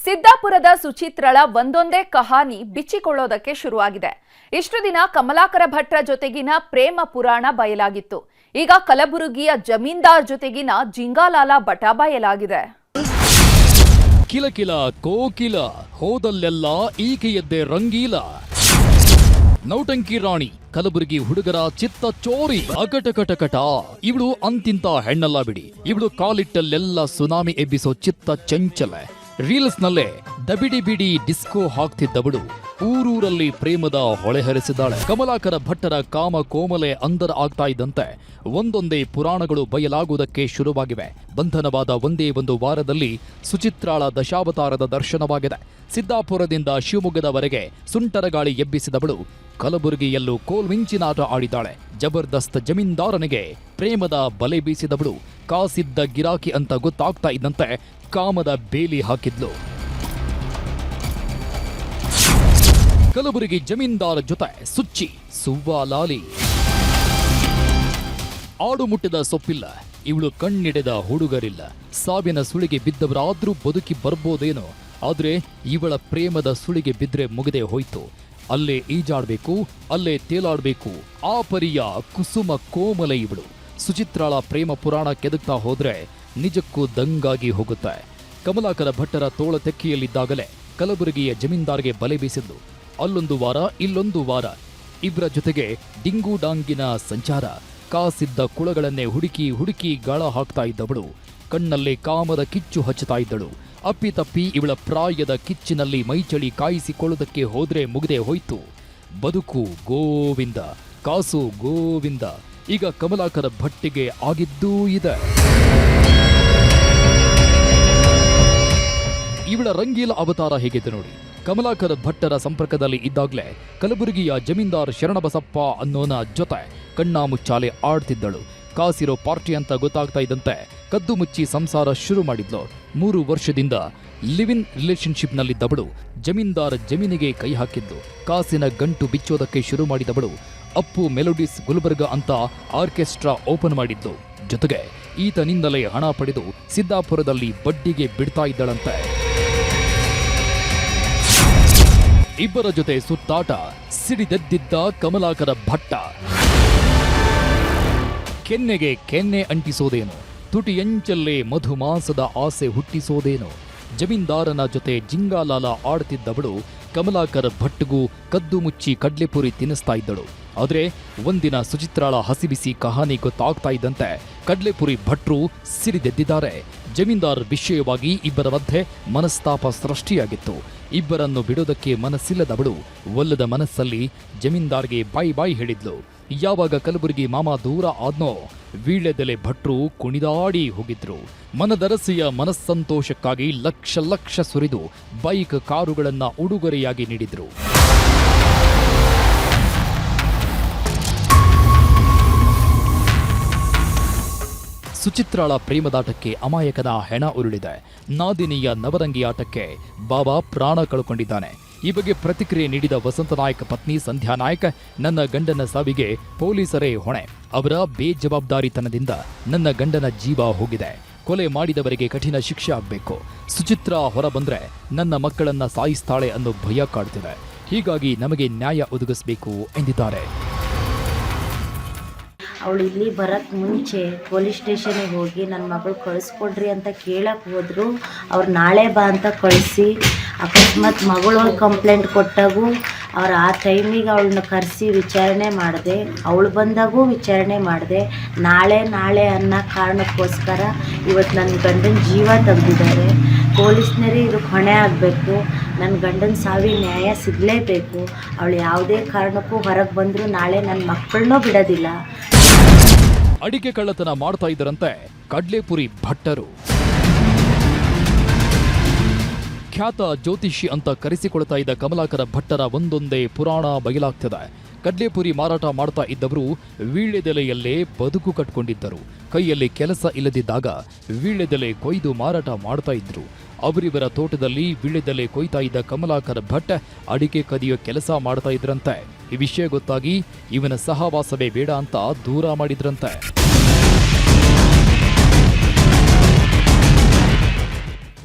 ಸಿದ್ದಾಪುರದ ಸುಚಿತ್ರಳ ಒಂದೊಂದೇ ಕಹಾನಿ ಬಿಚ್ಚಿಕೊಳ್ಳೋದಕ್ಕೆ ಶುರುವಾಗಿದೆ. ಇಷ್ಟು ದಿನ ಕಮಲಾಕರ ಭಟ್ರ ಜೊತೆಗಿನ ಪ್ರೇಮ ಪುರಾಣ ಬಯಲಾಗಿತ್ತು. ಈಗ ಕಲಬುರಗಿಯ ಜಮೀನ್ದಾರ್ ಜೊತೆಗಿನ ಜಿಂಗಾಲಾಲ ಬಟ ಬಯಲಾಗಿದೆ. ಕಿಲಕಿಲ ಕೋಕಿಲ ಹೋದಲ್ಲೆಲ್ಲ ಈಕೆಯದ್ದೇ ರಂಗೀಲ. ನೌಟಂಕಿ ರಾಣಿ ಕಲಬುರಗಿ ಹುಡುಗರ ಚಿತ್ತ ಚೋರಿ ಅಕಟಕಟಕಟ. ಇವಳು ಅಂತಿಂತ ಹೆಣ್ಣಲ್ಲ ಬಿಡಿ. ಇವಳು ಕಾಲಿಟ್ಟಲ್ಲೆಲ್ಲ ಸುನಾಮಿ ಎಬ್ಬಿಸೋ ಚಿತ್ತ ಚಂಚಲ. ರೀಲ್ಸ್ ನಲ್ಲೇ ದಬಿಡಿ ಬಿಡಿ ಡಿಸ್ಕೋ ಹಾಕ್ತಿದ್ದವಳು ಊರೂರಲ್ಲಿ ಪ್ರೇಮದ ಹೊಳೆ ಹರಿಸಿದ್ದಾಳೆ. ಕಮಲಾಕರ ಭಟ್ಟರ ಕಾಮ ಕೋಮಲೆ ಅಂದರ ಆಗ್ತಾ ಇದ್ದಂತೆ ಒಂದೊಂದೇ ಪುರಾಣಗಳು ಬಯಲಾಗುವುದಕ್ಕೆ ಶುರುವಾಗಿವೆ. ಬಂಧನವಾದ ಒಂದೇ ಒಂದು ವಾರದಲ್ಲಿ ಸುಚಿತ್ರಾಳ ದಶಾವತಾರದ ದರ್ಶನವಾಗಿದೆ. ಸಿದ್ದಾಪುರದಿಂದ ಶಿವಮೊಗ್ಗದವರೆಗೆ ಸುಂಟರಗಾಳಿ ಎಬ್ಬಿಸಿದವಳು ಕಲಬುರಗಿಯಲ್ಲೂ ಕೋಲ್ಮಿಂಚಿನಾಟ ಆಡಿದ್ದಾಳೆ. ಜಬರ್ದಸ್ತ್ ಜಮೀನ್ದಾರನಿಗೆ ಪ್ರೇಮದ ಬಲೆ ಬೀಸಿದವಳು ಕಾಸಿದ್ದ ಗಿರಾಕಿ ಅಂತ ಗೊತ್ತಾಗ್ತಾ ಇದ್ದಂತೆ ಕಾಮದ ಬೇಲಿ ಹಾಕಿದ್ಲು. ಕಲಬುರಗಿ ಜಮೀನ್ದಾರ ಜೊತೆ ಸುಚ್ಚಿ ಸುವ್ವಾಲಾಲಿ. ಆಡು ಮುಟ್ಟಿದ ಸೊಪ್ಪಿಲ್ಲ, ಇವಳು ಕಣ್ಣಿಡಿದ ಹುಡುಗರಿಲ್ಲ. ಸಾವಿನ ಸುಳಿಗೆ ಬಿದ್ದವರಾದ್ರೂ ಬದುಕಿ ಬರ್ಬೋದೇನೋ, ಆದ್ರೆ ಇವಳ ಪ್ರೇಮದ ಸುಳಿಗೆ ಬಿದ್ರೆ ಮುಗಿದೇ ಹೋಯ್ತು. ಅಲ್ಲೇ ಈಜಾಡ್ಬೇಕು, ಅಲ್ಲೇ ತೇಲಾಡ್ಬೇಕು. ಆ ಪರಿಯ ಕುಸುಮ ಕೋಮಲೆ ಇವಳು. ಸುಚಿತ್ರಾಳ ಪ್ರೇಮ ಪುರಾಣ ಕೆದಕ್ತಾ ಹೋದ್ರೆ ನಿಜಕ್ಕೂ ದಂಗಾಗಿ ಹೋಗುತ್ತೆ. ಕಮಲಾಕರ ಭಟ್ಟರ ತೋಳ ತೆಕ್ಕಿಯಲ್ಲಿದ್ದಾಗಲೇ ಕಲಬುರಗಿಯ ಜಮೀನ್ದಾರ್ಗೆ ಬಲೆ ಬೀಸಿದ್ಲು. ಅಲ್ಲೊಂದು ವಾರ ಇಲ್ಲೊಂದು ವಾರ ಇಬ್ಬರ ಜೊತೆಗೆ ಡಿಂಗು ಡಾಂಗಿನ ಸಂಚಾರ. ಕಾಸಿದ್ದ ಕುಳಗಳನ್ನೇ ಹುಡುಕಿ ಹುಡುಕಿ ಗಾಳ ಹಾಕ್ತಾ ಇದ್ದವಳು ಕಣ್ಣಲ್ಲೇ ಕಾಮದ ಕಿಚ್ಚು ಹಚ್ಚುತ್ತಾ ಇದ್ದಳು. ಅಪ್ಪಿತಪ್ಪಿ ಇವಳ ಪ್ರಾಯದ ಕಿಚ್ಚಿನಲ್ಲಿ ಮೈಚಳಿ ಕಾಯಿಸಿಕೊಳ್ಳುವುದಕ್ಕೆ ಹೋದ್ರೆ ಮುಗಿದೇ ಹೋಯ್ತು. ಬದುಕು ಗೋವಿಂದ, ಕಾಸು ಗೋವಿಂದ. ಈಗ ಕಮಲಾಕರ ಭಟ್ಟಿಗೆ ಆಗಿದ್ದೂ ಇದೆ. ಇವಳ ರಂಗೀಲ ಅವತಾರ ಹೇಗಿದೆ ನೋಡಿ. ಕಮಲಾಕರ ಭಟ್ಟರ ಸಂಪರ್ಕದಲ್ಲಿ ಇದ್ದಾಗಲೇ ಕಲಬುರಗಿಯ ಜಮೀನ್ದಾರ್ ಶರಣಬಸಪ್ಪ ಅನ್ನೋನ ಜೊತೆ ಕಣ್ಣಾಮುಚ್ಚಾಲೆ ಆಡ್ತಿದ್ದಳು. ಕಾಸಿರೋ ಪಾರ್ಟಿ ಅಂತ ಗೊತ್ತಾಗ್ತಾ ಇದ್ದಂತೆ ಕದ್ದು ಮುಚ್ಚಿ ಸಂಸಾರ ಶುರು ಮಾಡಿದ್ಲು. 3 ವರ್ಷದಿಂದ ಲಿವ್ ಇನ್ ರಿಲೇಶನ್ಶಿಪ್ನಲ್ಲಿದ್ದವಳು ಜಮೀನ್ದಾರ್ ಜಮೀನಿಗೆ ಕೈ ಹಾಕಿದ್ದು. ಕಾಸಿನ ಗಂಟು ಬಿಚ್ಚೋದಕ್ಕೆ ಶುರು ಮಾಡಿದವಳು ಅಪ್ಪು ಮೆಲೋಡಿಸ್ ಗುಲ್ಬರ್ಗ ಅಂತ ಆರ್ಕೆಸ್ಟ್ರಾ ಓಪನ್ ಮಾಡಿದ್ಲು. ಜೊತೆಗೆ ಈತನಿಂದಲೇ ಹಣ ಪಡೆದು ಸಿದ್ದಾಪುರದಲ್ಲಿ ಬಡ್ಡಿಗೆ ಬಿಡ್ತಾ ಇದ್ದಳಂತೆ. ಇಬ್ಬರ ಜೊತೆ ಸುತ್ತಾಟ ಸಿಡಿದೆದ್ದಿದ್ದ ಕಮಲಾಕರ ಭಟ್ಟ. ಕೆನ್ನೆಗೆ ಕೆನ್ನೆ ಅಂಟಿಸೋದೇನು, ತುಟಿಯಂಚಲ್ಲೇ ಮಧುಮಾಸದ ಆಸೆ ಹುಟ್ಟಿಸೋದೇನು. ಜಮೀನ್ದಾರನ ಜೊತೆ ಜಿಂಗಾಲಾಲ ಆಡ್ತಿದ್ದವಳು ಕಮಲಾಕರ ಭಟ್ಗೂ ಕದ್ದು ಮುಚ್ಚಿ ಕಡ್ಲೆಪುರಿ ತಿನ್ನಿಸ್ತಾ ಇದ್ದಳು. ಆದರೆ ಒಂದಿನ ಸುಚಿತ್ರಾಳ ಹಸಿಬಿಸಿ ಕಹಾನಿ ಗೊತ್ತಾಗ್ತಾ ಇದ್ದಂತೆ ಕಡ್ಲೆಪುರಿ ಭಟ್ರು ಸಿಡಿದೆದ್ದಿದ್ದಾರೆ. ಜಮೀನ್ದಾರ್ ವಿಷಯವಾಗಿ ಇಬ್ಬರ ಮಧ್ಯೆ ಮನಸ್ತಾಪ ಸೃಷ್ಟಿಯಾಗಿತ್ತು. ಇಬ್ಬರನ್ನು ಬಿಡೋದಕ್ಕೆ ಮನಸ್ಸಿಲ್ಲದವಳು ಒಲ್ಲದ ಮನಸ್ಸಲ್ಲಿ ಜಮೀನ್ದಾರ್ಗೆ ಬಾಯಿ ಬಾಯಿ ಹೇಳಿದ್ಲು. ಯಾವಾಗ ಕಲಬುರಗಿ ಮಾಮ ದೂರ ಆದ್ನೋ ವೀಳ್ಯದೆಲೆ ಭಟ್ರು ಕುಣಿದಾಡಿ ಹೋಗಿದ್ರು. ಮನದರಸಿಯ ಮನಸ್ಸಂತೋಷಕ್ಕಾಗಿ ಲಕ್ಷ ಲಕ್ಷ ಸುರಿದು ಬೈಕ್ ಕಾರುಗಳನ್ನ ಉಡುಗೊರೆಯಾಗಿ ನೀಡಿದ್ರು. ಸುಚಿತ್ರಾಳ ಪ್ರೇಮದಾಟಕ್ಕೆ ಅಮಾಯಕನ ಹೆಣ ಉರುಳಿದೆ. ನಾದಿನಿಯ ನವರಂಗಿ ಆಟಕ್ಕೆ ಬಾಬಾ ಪ್ರಾಣ ಕಳ್ಕೊಂಡಿದ್ದಾನೆ. ಈ ಬಗ್ಗೆ ಪ್ರತಿಕ್ರಿಯೆ ನೀಡಿದ ವಸಂತ ನಾಯಕ್ ಪತ್ನಿ ಸಂಧ್ಯಾ ನಾಯಕ್, ನನ್ನ ಗಂಡನ ಸಾವಿಗೆ ಪೊಲೀಸರೇ ಹೊಣೆ. ಅವರ ಬೇಜವಾಬ್ದಾರಿತನದಿಂದ ನನ್ನ ಗಂಡನ ಜೀವ ಹೋಗಿದೆ. ಕೊಲೆ ಮಾಡಿದವರಿಗೆ ಕಠಿಣ ಶಿಕ್ಷೆ ಆಗಬೇಕು. ಸುಚಿತ್ರಾ ಹೊರಬಂದ್ರೆ ನನ್ನ ಮಕ್ಕಳನ್ನ ಸಾಯಿಸ್ತಾಳೆ ಅನ್ನೋ ಭಯ ಕಾಡ್ತಿದೆ. ಹೀಗಾಗಿ ನಮಗೆ ನ್ಯಾಯ ಒದಗಿಸಬೇಕು ಎಂದಿದ್ದಾರೆ. ಅವಳು ಇಲ್ಲಿ ಬರೋಕ್ಕೆ ಮುಂಚೆ ಪೊಲೀಸ್ ಸ್ಟೇಷನಿಗೆ ಹೋಗಿ ನನ್ನ ಮಗಳು ಕಳಿಸ್ಕೊಡ್ರಿ ಅಂತ ಕೇಳಕ್ಕೆ ಹೋದ್ರು. ಅವ್ರು ನಾಳೆ ಬಾ ಅಂತ ಕಳಿಸಿ, ಅಕಸ್ಮಾತ್ ಮಗಳು ಕಂಪ್ಲೇಂಟ್ ಕೊಟ್ಟಾಗೂ ಅವ್ರು ಆ ಟೈಮಿಗೆ ಅವಳನ್ನ ಕರೆಸಿ ವಿಚಾರಣೆ ಮಾಡಿದೆ. ಅವಳು ಬಂದಾಗೂ ವಿಚಾರಣೆ ಮಾಡಿದೆ. ನಾಳೆ ಅನ್ನೋ ಕಾರಣಕ್ಕೋಸ್ಕರ ಇವತ್ತು ನನ್ನ ಗಂಡನ ಜೀವ ತೆಗೆದಿದ್ದಾರೆ. ಪೊಲೀಸ್ನರೇ ಇದಕ್ಕೆ ಹೊಣೆ ಆಗಬೇಕು. ನನ್ನ ಗಂಡನ ಸಾವಿನ ನ್ಯಾಯ ಸಿಗಲೇಬೇಕು. ಅವಳು ಯಾವುದೇ ಕಾರಣಕ್ಕೂ ಹೊರಗೆ ಬಂದರೂ ನಾಳೆ ನನ್ನ ಮಕ್ಕಳನ್ನೂ ಬಿಡೋದಿಲ್ಲ. ಅಡಿಕೆ ಕಳ್ಳತನ ಮಾಡ್ತಾ ಇದ್ದರಂತೆ ಕಡ್ಲೆಪುರಿ ಭಟ್ಟರು. ಖ್ಯಾತ ಜ್ಯೋತಿಷಿ ಅಂತ ಕರೆಸಿಕೊಳ್ತಾ ಇದ್ದ ಕಮಲಾಕರ ಭಟ್ಟರ ಒಂದೊಂದೇ ಪುರಾಣ ಬಯಲಾಗ್ತದೆ. ಕಡ್ಲೆಪುರಿ ಮಾರಾಟ ಮಾಡ್ತಾ ಇದ್ದವರು ವೀಳ್ಯದೆಲೆಯಲ್ಲೇ ಬದುಕು ಕಟ್ಕೊಂಡಿದ್ದರು. ಕೈಯಲ್ಲಿ ಕೆಲಸ ಇಲ್ಲದಿದ್ದಾಗ ವೀಳ್ಯದೆಲೆ ಕೊಯ್ದು ಮಾರಾಟ ಮಾಡ್ತಾ ಇದ್ರು. ಅವರಿವರ ತೋಟದಲ್ಲಿ ವೀಳ್ಯದೆಲೆ ಕೊಯ್ತಾ ಇದ್ದ ಕಮಲಾಕರ ಭಟ್ ಅಡಿಕೆ ಕದಿಯೋ ಕೆಲಸ ಮಾಡ್ತಾ ಇದ್ರಂತೆ. ಈ ವಿಷಯ ಗೊತ್ತಾಗಿ ಇವನ ಸಹವಾಸವೇ ಬೇಡ ಅಂತ ದೂರ ಮಾಡಿದ್ರಂತೆ.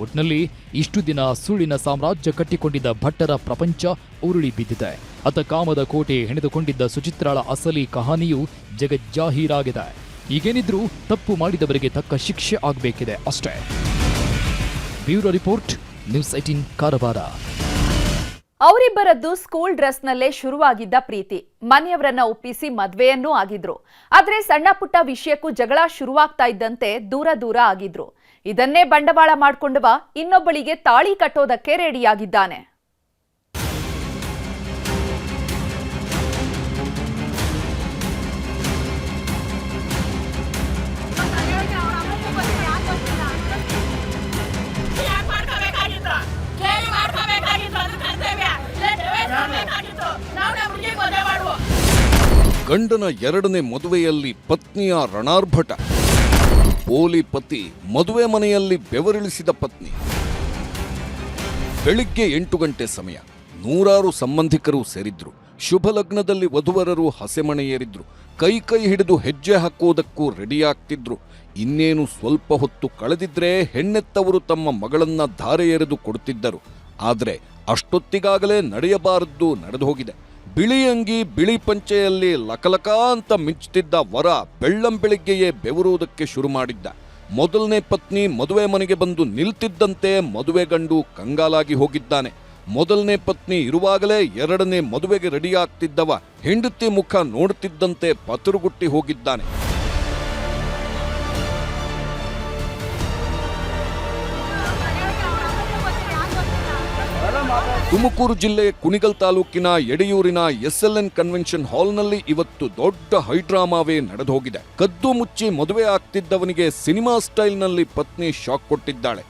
ಒಟ್ನಲ್ಲಿ ಇಷ್ಟು ದಿನ ಸುಳ್ಳಿನ ಸಾಮ್ರಾಜ್ಯ ಕಟ್ಟಿಕೊಂಡಿದ್ದ ಭಟ್ಟರ ಪ್ರಪಂಚ ಉರುಳಿ ಬಿದ್ದಿದೆ. ಅತ ಕಾಮದ ಕೋಟೆ ಹೆಣೆದುಕೊಂಡಿದ್ದ ಸುಚಿತ್ರಾಳ ಅಸಲಿ ಕಹಾನಿಯು ಜಗಜ್ಜಾಹೀರಾಗಿದೆ. ಈಗೇನಿದ್ರೂ ತಪ್ಪು ಮಾಡಿದವರಿಗೆ ತಕ್ಕ ಶಿಕ್ಷೆ ಆಗಬೇಕಿದೆ ಅಷ್ಟೇ. Bureau report, news 18 Karwar. ಅವರಿಬ್ಬರದ್ದು ಸ್ಕೂಲ್ ಡ್ರೆಸ್ನಲ್ಲೇ ಶುರುವಾಗಿದ್ದ ಪ್ರೀತಿ. ಮನೆಯವರನ್ನ ಒಪ್ಪಿಸಿ ಮದ್ವೆಯನ್ನೂ ಆಗಿದ್ರು. ಆದ್ರೆ ಸಣ್ಣ ಪುಟ್ಟ ವಿಷಯಕ್ಕೂ ಜಗಳ ಶುರುವಾಗ್ತಾ ಇದ್ದಂತೆ ದೂರ ಆಗಿದ್ರು. ಇದನ್ನೇ ಬಂಡವಾಳ ಮಾಡ್ಕೊಂಡವ ಇನ್ನೊಬ್ಬಳಿಗೆ ತಾಳಿ ಕಟ್ಟೋದಕ್ಕೆ ರೆಡಿಯಾಗಿದ್ದಾನೆ. ಗಂಡನ ಎರಡನೇ ಮದುವೆಯಲ್ಲಿ ಪತ್ನಿಯ ರಣಾರ್ಭಟ. ಪೋಲಿ ಪತಿ ಮದುವೆ ಮನೆಯಲ್ಲಿ ಬೆವರಿಳಿಸಿದ ಪತ್ನಿ. ಬೆಳಿಗ್ಗೆ 8 ಗಂಟೆ ಸಮಯ. ನೂರಾರು ಸಂಬಂಧಿಕರು ಸೇರಿದ್ರು. ಶುಭ ಲಗ್ನದಲ್ಲಿ ವಧುವರರು ಹಸೆಮಣೆ ಏರಿದ್ರು. ಕೈ ಹಿಡಿದು ಹೆಜ್ಜೆ ಹಾಕೋದಕ್ಕೂ ರೆಡಿಯಾಗ್ತಿದ್ರು. ಇನ್ನೇನು ಸ್ವಲ್ಪ ಹೊತ್ತು ಕಳೆದಿದ್ರೆ ಹೆಣ್ಣೆತ್ತವರು ತಮ್ಮ ಮಗಳನ್ನ ಧಾರೆ ಎರೆದು ಕೊಡುತ್ತಿದ್ದರು. ಆದರೆ ಅಷ್ಟೊತ್ತಿಗಾಗಲೇ ನಡೆಯಬಾರದ್ದು ನಡೆದು ಹೋಗಿದೆ. ಬಿಳಿ ಅಂಗಿ ಬಿಳಿ ಪಂಚೆಯಲ್ಲಿ ಲಕಲಕ ಅಂತ ಮಿಂಚುತ್ತಿದ್ದ ವರ ಬೆಳ್ಳಂಬೆಳಿಗ್ಗೆಯೇ ಬೆವರುವುದಕ್ಕೆ ಶುರು ಮಾಡಿದ್ದ. ಮೊದಲನೇ ಪತ್ನಿ ಮದುವೆ ಮನೆಗೆ ಬಂದು ನಿಲ್ತಿದ್ದಂತೆ ಮದುವೆ ಗಂಡು ಕಂಗಾಲಾಗಿ ಹೋಗಿದ್ದಾನೆ. ಮೊದಲನೇ ಪತ್ನಿ ಇರುವಾಗಲೇ ಎರಡನೇ ಮದುವೆಗೆ ರೆಡಿಯಾಗ್ತಿದ್ದವ ಹೆಂಡತಿ ಮುಖ ನೋಡುತ್ತಿದ್ದಂತೆ ಪತರುಗುಟ್ಟಿ ಹೋಗಿದ್ದಾನೆ. ತುಮಕೂರು ಜಿಲ್ಲೆ ಕುಣಿಗಲ್ ತಾಲೂಕಿನ ಎಡೆಯೂರಿನ SLN ಕನ್ವೆನ್ಷನ್ ಹಾಲ್ನಲ್ಲಿ ಇವತ್ತು ದೊಡ್ಡ ಹೈಡ್ರಾಮಾವೇ ನಡೆದೋಗಿದೆ. ಕದ್ದು ಮುಚ್ಚಿ ಮದುವೆ ಆಗ್ತಿದ್ದವನಿಗೆ ಸಿನಿಮಾ ಸ್ಟೈಲ್ನಲ್ಲಿ ಪತ್ನಿ ಶಾಕ್ ಕೊಟ್ಟಿದ್ದಾಳೆ.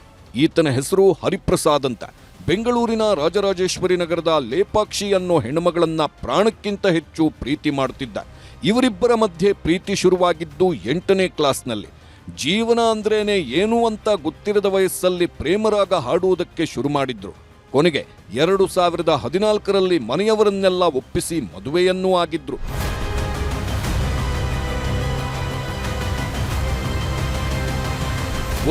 ಈತನ ಹೆಸರು ಹರಿಪ್ರಸಾದ್ ಅಂತ. ಬೆಂಗಳೂರಿನ ರಾಜರಾಜೇಶ್ವರಿ ನಗರದ ಲೇಪಾಕ್ಷಿ ಅನ್ನೋ ಹೆಣ್ಣುಮಗಳನ್ನ ಪ್ರಾಣಕ್ಕಿಂತ ಹೆಚ್ಚು ಪ್ರೀತಿ ಮಾಡುತ್ತಿದ್ದ. ಇವರಿಬ್ಬರ ಮಧ್ಯೆ ಪ್ರೀತಿ ಶುರುವಾಗಿದ್ದು 8ನೇ ಕ್ಲಾಸ್ನಲ್ಲಿ. ಜೀವನ ಅಂದ್ರೇನೆ ಏನು ಅಂತ ಗೊತ್ತಿರದ ವಯಸ್ಸಲ್ಲಿ ಪ್ರೇಮರಾಗ ಹಾಡುವುದಕ್ಕೆ ಶುರು ಮಾಡಿದ್ರು. ಕೊನೆಗೆ 2014ರಲ್ಲಿ ಮನೆಯವರನ್ನೆಲ್ಲ ಒಪ್ಪಿಸಿ ಮದುವೆಯನ್ನೂ ಆಗಿದ್ರು.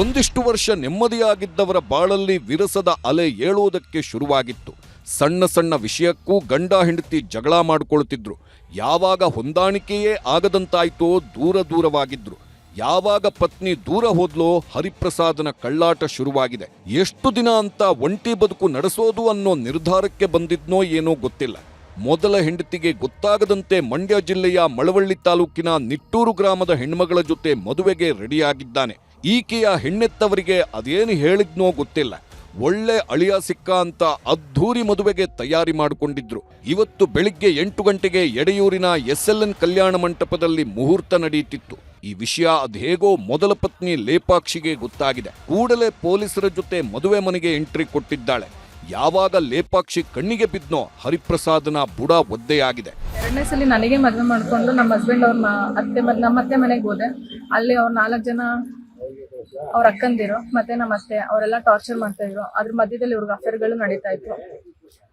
ಒಂದಿಷ್ಟು ವರ್ಷ ನೆಮ್ಮದಿಯಾಗಿದ್ದವರ ಬಾಳಲ್ಲಿ ವಿರಸದ ಅಲೆ ಏಳುವುದಕ್ಕೆ ಶುರುವಾಗಿತ್ತು. ಸಣ್ಣ ಸಣ್ಣ ವಿಷಯಕ್ಕೂ ಗಂಡ ಹೆಂಡತಿ ಜಗಳ ಮಾಡಿಕೊಳ್ತಿದ್ರು. ಯಾವಾಗ ಹೊಂದಾಣಿಕೆಯೇ ಆಗದಂತಾಯ್ತೋ ದೂರವಾಗಿದ್ರು. ಯಾವಾಗ ಪತ್ನಿ ದೂರ ಹೋದ್ಲೋ ಹರಿಪ್ರಸಾದನ ಕಳ್ಳಾಟ ಶುರುವಾಗಿದೆ. ಎಷ್ಟು ದಿನ ಅಂತ ಒಂಟಿ ಬದುಕು ನಡೆಸೋದು ಅನ್ನೋ ನಿರ್ಧಾರಕ್ಕೆ ಬಂದಿದ್ನೋ ಏನೋ ಗೊತ್ತಿಲ್ಲ. ಮೊದಲ ಹೆಂಡತಿಗೆ ಗೊತ್ತಾಗದಂತೆ ಮಂಡ್ಯ ಜಿಲ್ಲೆಯ ಮಳವಳ್ಳಿ ತಾಲೂಕಿನ ನಿಟ್ಟೂರು ಗ್ರಾಮದ ಹೆಣ್ಮಗಳ ಜೊತೆ ಮದುವೆಗೆ ರೆಡಿಯಾಗಿದ್ದಾನೆ. ಈಕೆಯ ಹೆಣ್ಣೆತ್ತವರಿಗೆ ಅದೇನು ಹೇಳಿದ್ನೋ ಗೊತ್ತಿಲ್ಲ. ಒಳ್ಳೆ ಅಳಿಯ ಸಿಕ್ಕ ಅಂತ ಅದ್ಧೂರಿ ಮದುವೆಗೆ ತಯಾರಿ ಮಾಡಿಕೊಂಡಿದ್ರು. ಇವತ್ತು ಬೆಳಿಗ್ಗೆ 8 ಗಂಟೆಗೆ ಎಡೆಯೂರಿನ SLN ಕಲ್ಯಾಣ ಮಂಟಪದಲ್ಲಿ ಮುಹೂರ್ತ ನಡೆಯುತ್ತಿತ್ತು. ಈ ವಿಷಯ ಅದೇಗೋ ಮೊದಲ ಪತ್ನಿ ಲೇಪಾಕ್ಷಿಗೆ ಗೊತ್ತಾಗಿದೆ. ಕೂಡಲೇ ಪೊಲೀಸರ ಜೊತೆ ಮದುವೆ ಮನೆಗೆ ಎಂಟ್ರಿ ಕೊಟ್ಟಿದ್ದಾಳೆ. ಯಾವಾಗ ಲೇಪಾಕ್ಷಿ ಕಣ್ಣಿಗೆ ಬಿದ್ನೋ ಹರಿಪ್ರಸಾದನ ಬುಡ ಒದ್ದೆಯಾಗಿದೆ. ಎರಡನೇ ಸಲ ನನಗೆ ಮದುವೆ ಮಾಡ್ಕೊಂಡು ನಮ್ಮ ಹಸ್ಬೆಂಡ್ ನಮ್ಮ ಅತ್ತೆ ಮನೆಗೆ ಹೋದೆ. ಅಲ್ಲಿ ಅವ್ರು 4 ಜನ ಅವ್ರ ಅಕ್ಕಂದಿರು ಮತ್ತೆ ನಮ್ಮ ಅತ್ತೆ ಅವರೆಲ್ಲ ಟಾರ್ಚರ್ ಮಾಡ್ತಾ ಇದ್ರು. ಅದ್ರ ಮಧ್ಯದಲ್ಲಿ ಇವ್ರಿಗೆ ಅಫೇರ್ಗಳು ನಡೀತಾ ಇತ್ತು.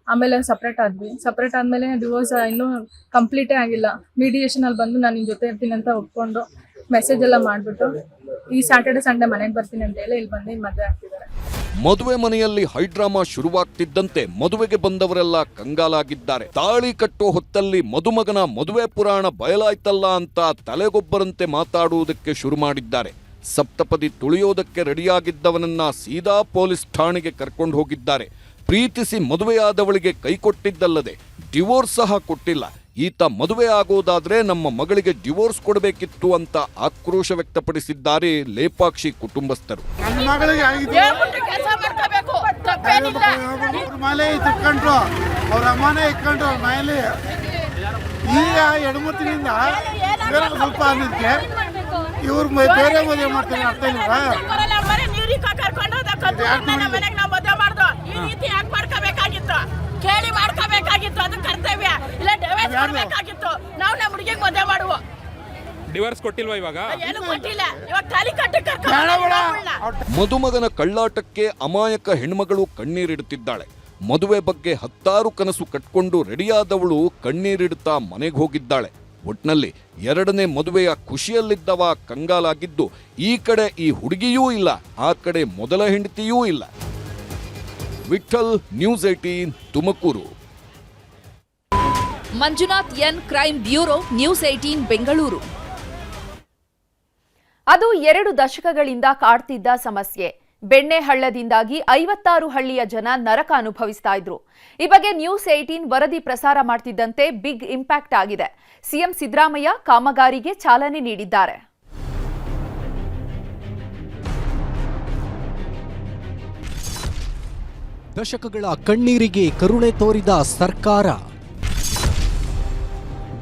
ಆಮೇಲೆ ಸಪ್ರೇಟ್ ಆದ್ವಿ. ಸಪ್ರೇಟ್ ಆದ್ಮೇಲೆ ಡಿವೋರ್ಸ್ ಇನ್ನೂ ಕಂಪ್ಲೀಟೇ ಆಗಿಲ್ಲ. ಮೀಡಿಯೇಷನ್ ಅಲ್ಲಿ ಬಂದು ನಾನು ನಿನ್ ಜೊತೆ ಇರ್ತೀನಿ ಅಂತ ಒಪ್ಕೊಂಡು ಮೆಸೇಜ್ ಎಲ್ಲ ಮಾಡ್ಬಿಟ್ಟು ಈ ಸ್ಯಾಟರ್ಡೆ ಸಂಡೇ ಮನೆಗೆ ಬರ್ತೀನಿ ಅಂತ ಹೇಳಿ ಇಲ್ಲಿ ಬಂದು ಮದುವೆ ಆಗ್ತಿದ್ದಾರೆ. ಮದುವೆ ಮನೆಯಲ್ಲಿ ಹೈಡ್ರಾಮಾ ಶುರುವಾಗ್ತಿದ್ದಂತೆ ಮದುವೆಗೆ ಬಂದವರೆಲ್ಲ ಕಂಗಾಲಾಗಿದ್ದಾರೆ. ತಾಳಿ ಕಟ್ಟೋ ಹೊತ್ತಲ್ಲಿ ಮದುಮಗನ ಮದುವೆ ಪುರಾಣ ಬಯಲಾಯ್ತಲ್ಲ ಅಂತ ತಲೆಗೊಬ್ಬರಂತೆ ಮಾತಾಡುವುದಕ್ಕೆ ಶುರು ಮಾಡಿದ್ದಾರೆ. ಸಪ್ತಪದಿ ತುಳಿಯೋದಕ್ಕೆ ರೆಡಿಯಾಗಿದ್ದವನನ್ನ ಸೀದಾ ಪೊಲೀಸ್ ಠಾಣೆಗೆ ಕರ್ಕೊಂಡು ಹೋಗಿದ್ದಾರೆ. ಪ್ರೀತಿಸಿ ಮದುವೆಯಾದವಳಿಗೆ ಕೈ ಕೊಟ್ಟಿದ್ದಲ್ಲದೆ ಡಿವೋರ್ಸ್ ಸಹ ಕೊಟ್ಟಿಲ್ಲ. ಈತ ಮದುವೆ ಆಗೋದಾದ್ರೆ ನಮ್ಮ ಮಗಳಿಗೆ ಡಿವೋರ್ಸ್ ಕೊಡಬೇಕಿತ್ತು ಅಂತ ಆಕ್ರೋಶ ವ್ಯಕ್ತಪಡಿಸಿದ್ದಾರೆ ಲೇಪಾಕ್ಷಿ ಕುಟುಂಬಸ್ಥರು. ಅವ್ರ ಅಮ್ಮನೇ ಇಟ್ಕೊಂಡ್ರು ಮನೇಲಿ. ಈಗ 2-3 ದಿನದಿಂದ ಸ್ವಲ್ಪ ಅನ್ನೋದಕ್ಕೆ ಇವ್ರು ಬೇರೆ ಮದುವೆ ಮಾಡ್ತಾರೆ. ಅರ್ಥ ಇಲ್ಲ. ಕೇಳಿ ಮಾಡ್ಕೋಬೇಕಾಗಿತ್ತು. ಅದು ಕರ್ತವ್ಯ. ಇಲ್ಲ ಡಿವೋರ್ಸ್ ಕೊಡಬೇಕಾಗಿತ್ತು. ನಾವು ನಮ್ಮ ಹುಡುಗಿಗೆ ಮದುವೆ ಮಾಡುವ. ಡಿವೋರ್ಸ್ ಕೊಟ್ಟಿಲ್ವಾ ಇವಾಗ? ಏನು ಕೊಟ್ಟಿಲ್ಲ. ಇವಾಗ ತಾಲಿ ಕಟ್ಟಕ್ಕೆ ಕರ್ಕೊಂಡು ಮದುಮಗನ ಕಳ್ಳಾಟಕ್ಕೆ ಅಮಾಯಕ ಹೆಣ್ಮಗಳು ಕಣ್ಣೀರಿಡುತ್ತಿದ್ದಾಳೆ. ಮದುವೆ ಬಗ್ಗೆ 10 ಕನಸು ಕಟ್ಕೊಂಡು ರೆಡಿಯಾದವಳು ಕಣ್ಣೀರಿಡುತ್ತಾ ಮನೆಗೆ ಹೋಗಿದ್ದಾಳೆ. ಒಟ್ನಲ್ಲಿ 2ನೇ ಮದುವೆಯ ಖುಷಿಯಲ್ಲಿದ್ದವ ಕಂಗಾಲಾಗಿದ್ದು, ಈ ಕಡೆ ಈ ಹುಡುಗಿಯೂ ಇಲ್ಲ, ಆ ಕಡೆ ಮೊದಲ ಹೆಂಡತಿಯೂ ಇಲ್ಲ. Vittal, news 18 Tumakuru. Manjunath N, crime bureau, news 18 Bengaluru. ಅದು 2 ದಶಕಗಳಿಂದ ಕಾಡ್ತಿದ್ದ ಸಮಸ್ಯೆ. ಬೆಣ್ಣೆಹಳ್ಳದಿಂದಾಗಿ 56 ಹಳ್ಳಿಯ ಜನ ನರಕ ಅನುಭವಿಸ್ತಾ ಇದ್ರು. ಈ ಬಗ್ಗೆ ನ್ಯೂಸ್ 18 ವರದಿ ಪ್ರಸಾರ ಮಾಡ್ತಿದ್ದಂತೆ ಬಿಗ್ ಇಂಪ್ಯಾಕ್ಟ್ ಆಗಿದೆ. ಸಿಎಂ ಸಿದ್ದರಾಮಯ್ಯ ಕಾಮಗಾರಿಗೆ ಚಾಲನೆ ನೀಡಿದ್ದಾರೆ. ದಶಕಗಳ ಕಣ್ಣೀರಿಗೆ ಕರುಣೆ ತೋರಿದ ಸರ್ಕಾರ.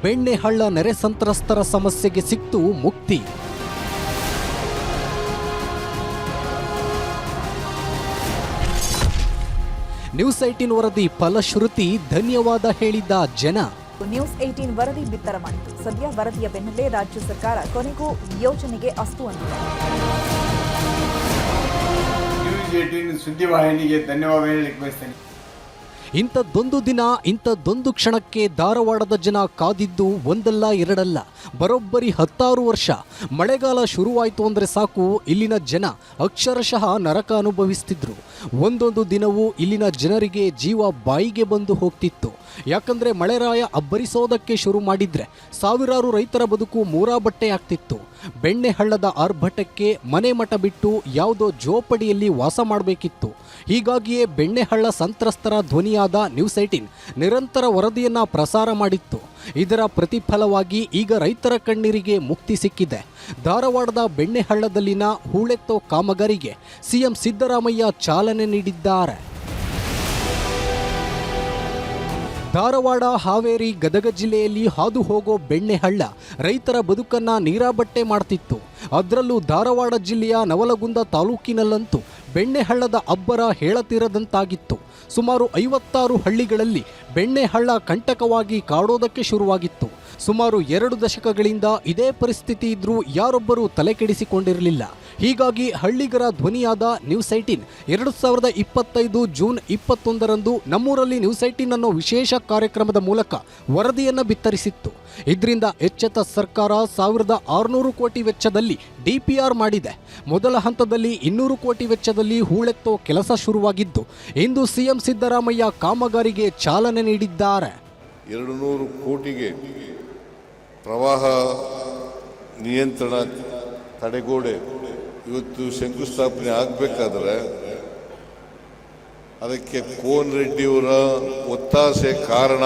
ಬೆಣ್ಣೆಹಳ್ಳ ನೆರೆ ಸಂತ್ರಸ್ತರ ಸಮಸ್ಯೆಗೆ ಸಿಕ್ತು ಮುಕ್ತಿ. ನ್ಯೂಸ್ 18 ವರದಿ ಫಲಶ್ರುತಿ, ಧನ್ಯವಾದ ಹೇಳಿದ್ದ ಜನ. ನ್ಯೂಸ್ 18 ವರದಿ ಬಿತ್ತರ ಮಾಡಿತು. ಸದ್ಯ ವರದಿಯ ಬೆನ್ನಲ್ಲೇ ರಾಜ್ಯ ಸರ್ಕಾರ ಕೊನೆಗೂ ಯೋಜನೆಗೆ ಅಸ್ತು ಅಂದಿದೆ. ನ್ಯೂಸ್ 18 ಸುದ್ದಿವಾಹಿನಿಗೆ ಧನ್ಯವಾದ ಹೇಳಲಿಕ್ಕೆ ಬಯಸ್ತೇನೆ. ಇಂಥದ್ದೊಂದು ದಿನ, ಇಂಥದ್ದೊಂದು ಕ್ಷಣಕ್ಕೆ ಧಾರವಾಡದ ಜನ ಕಾದಿದ್ದು ಒಂದಲ್ಲ ಎರಡಲ್ಲ, ಬರೋಬ್ಬರಿ 16 ವರ್ಷ. ಮಳೆಗಾಲ ಶುರುವಾಯಿತು ಅಂದರೆ ಸಾಕು, ಇಲ್ಲಿನ ಜನ ಅಕ್ಷರಶಃ ನರಕ ಅನುಭವಿಸ್ತಿದ್ರು. ಒಂದೊಂದು ದಿನವೂ ಇಲ್ಲಿನ ಜನರಿಗೆ ಜೀವ ಬಾಯಿಗೆ ಬಂದು ಹೋಗ್ತಿತ್ತು. ಯಾಕಂದ್ರೆ ಮಳೆರಾಯ ಅಬ್ಬರಿಸೋದಕ್ಕೆ ಶುರು ಮಾಡಿದ್ರೆ ಸಾವಿರಾರು ರೈತರ ಬದುಕು ಮೂರಾಬಟ್ಟೆ ಆಗ್ತಿತ್ತು. ಬೆಣ್ಣೆಹಳ್ಳದ ಆರ್ಭಟಕ್ಕೆ ಮನೆ ಮಠ ಬಿಟ್ಟು ಯಾವುದೋ ಜೋಪಡಿಯಲ್ಲಿ ವಾಸ ಮಾಡಬೇಕಿತ್ತು. ಹೀಗಾಗಿಯೇ ಬೆಣ್ಣೆಹಳ್ಳ ಸಂತ್ರಸ್ತರ ಧ್ವನಿಯಾದ ನ್ಯೂಸ್ 18 ನಿರಂತರ ವರದಿಯನ್ನ ಪ್ರಸಾರ ಮಾಡಿತ್ತು. ಇದರ ಪ್ರತಿಫಲವಾಗಿ ಈಗ ರೈತರ ಕಣ್ಣೀರಿಗೆ ಮುಕ್ತಿ ಸಿಕ್ಕಿದೆ. ಧಾರವಾಡದ ಬೆಣ್ಣೆಹಳ್ಳದಲ್ಲಿನ ಹೂಳೆತ್ತೋ ಕಾಮಗಾರಿಗೆ ಸಿಎಂ ಸಿದ್ದರಾಮಯ್ಯ ಚಾಲನೆ ನೀಡಿದ್ದಾರೆ. ಧಾರವಾಡ, ಹಾವೇರಿ, ಗದಗ ಜಿಲ್ಲೆಯಲ್ಲಿ ಹಾದು ಹೋಗೋ ಬೆಣ್ಣೆಹಳ್ಳ ರೈತರ ಬದುಕನ್ನ ನೀರಾಬಟ್ಟೆ ಮಾಡ್ತಿತ್ತು. ಅದರಲ್ಲೂ ಧಾರವಾಡ ಜಿಲ್ಲೆಯ ನವಲಗುಂದ ತಾಲೂಕಿನಲ್ಲಂತೂ ಬೆಣ್ಣೆಹಳ್ಳದ ಅಬ್ಬರ ಹೇಳತೀರದಂತಾಗಿತ್ತು. ಸುಮಾರು 56 ಹಳ್ಳಿಗಳಲ್ಲಿ ಬೆಣ್ಣೆಹಳ್ಳ ಕಂಟಕವಾಗಿ ಕಾಡೋದಕ್ಕೆ ಶುರುವಾಗಿತ್ತು. ಸುಮಾರು 2 ದಶಕಗಳಿಂದ ಇದೇ ಪರಿಸ್ಥಿತಿ ಇದ್ರೂ ಯಾರೊಬ್ಬರೂ ತಲೆಕೆಡಿಸಿಕೊಂಡಿರಲಿಲ್ಲ. ಹೀಗಾಗಿ ಹಳ್ಳಿಗರ ಧ್ವನಿಯಾದ ನ್ಯೂಸ್ 18 2025 ಜೂನ್ 21ರಂದು ನಮ್ಮೂರಲ್ಲಿ ನ್ಯೂಸ್ 18 ಅನ್ನೋ ವಿಶೇಷ ಕಾರ್ಯಕ್ರಮದ ಮೂಲಕ ವರದಿಯನ್ನು ಬಿತ್ತರಿಸಿತ್ತು. ಇದರಿಂದ ಎಚ್ಚೆತ್ತ ಸರ್ಕಾರ 1600 ಕೋಟಿ ವೆಚ್ಚದಲ್ಲಿ DPR ಮಾಡಿದೆ. ಮೊದಲ ಹಂತದಲ್ಲಿ 200 ಕೋಟಿ ವೆಚ್ಚದಲ್ಲಿ ಹೂಳೆತ್ತೋ ಕೆಲಸ ಶುರುವಾಗಿದ್ದು, ಇಂದು ಸಿಎಂ ಸಿದ್ದರಾಮಯ್ಯ ಕಾಮಗಾರಿಗೆ ಚಾಲನೆ ನೀಡಿದ್ದಾರೆ. 200 ಕೋಟಿಗೆ ಪ್ರವಾಹ ನಿಯಂತ್ರಣ ತಡೆಗೋಡೆ ಇವತ್ತು ಶಂಕುಸ್ಥಾಪನೆ ಆಗಬೇಕಾದ್ರೆ ಅದಕ್ಕೆ ಕೋನ್ ರೆಡ್ಡಿಯವರ ಒತ್ತಾಸೆ ಕಾರಣ.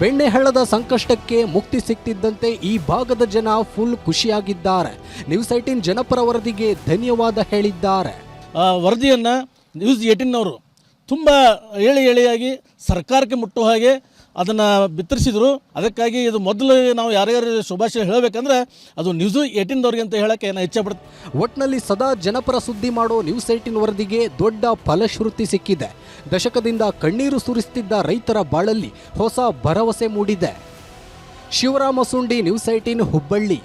ಬೆಣ್ಣೆಹಳ್ಳದ ಸಂಕಷ್ಟಕ್ಕೆ ಮುಕ್ತಿ ಸಿಕ್ತಿದ್ದಂತೆ ಈ ಭಾಗದ ಜನ ಫುಲ್ ಖುಷಿಯಾಗಿದ್ದಾರೆ. ನ್ಯೂಸ್ 18 ಜನಪರ ವರದಿಗೆ ಧನ್ಯವಾದ ಹೇಳಿದ್ದಾರೆ. ವರದಿಯನ್ನು ನ್ಯೂಸ್ 18ನವರು ತುಂಬ ಎಳೆಯಾಗಿ ಸರ್ಕಾರಕ್ಕೆ ಮುಟ್ಟುವ ಹಾಗೆ ಅದನ್ನು ಬಿತ್ತರಿಸಿದರು. ಅದಕ್ಕಾಗಿ ಇದು ಮೊದಲು ನಾವು ಯಾರ್ಯಾರು ಶುಭಾಶಯ ಹೇಳಬೇಕಂದ್ರೆ ಅದು ನ್ಯೂಸ್ 18ದವ್ರಿಗೆ ಅಂತ ಹೇಳೋಕ್ಕೆ ನಾನು ಇಚ್ಛೆಪಡ್ತೀನಿ. ಒಟ್ಟಿನಲ್ಲಿ ಸದಾ ಜನಪರ ಸುದ್ದಿ ಮಾಡೋ ನ್ಯೂಸ್ 18 ವರದಿಗೆ ದೊಡ್ಡ ಫಲಶ್ರುತಿ ಸಿಕ್ಕಿದೆ. ದಶಕದಿಂದ ಕಣ್ಣೀರು ಸುರಿಸ್ತಿದ್ದ ರೈತರ ಬಾಳಲ್ಲಿ ಹೊಸ ಭರವಸೆ ಮೂಡಿದೆ. ಶಿವರಾಮ ಸುಂಡಿ, ನ್ಯೂಸ್ 18 ಹುಬ್ಬಳ್ಳಿ.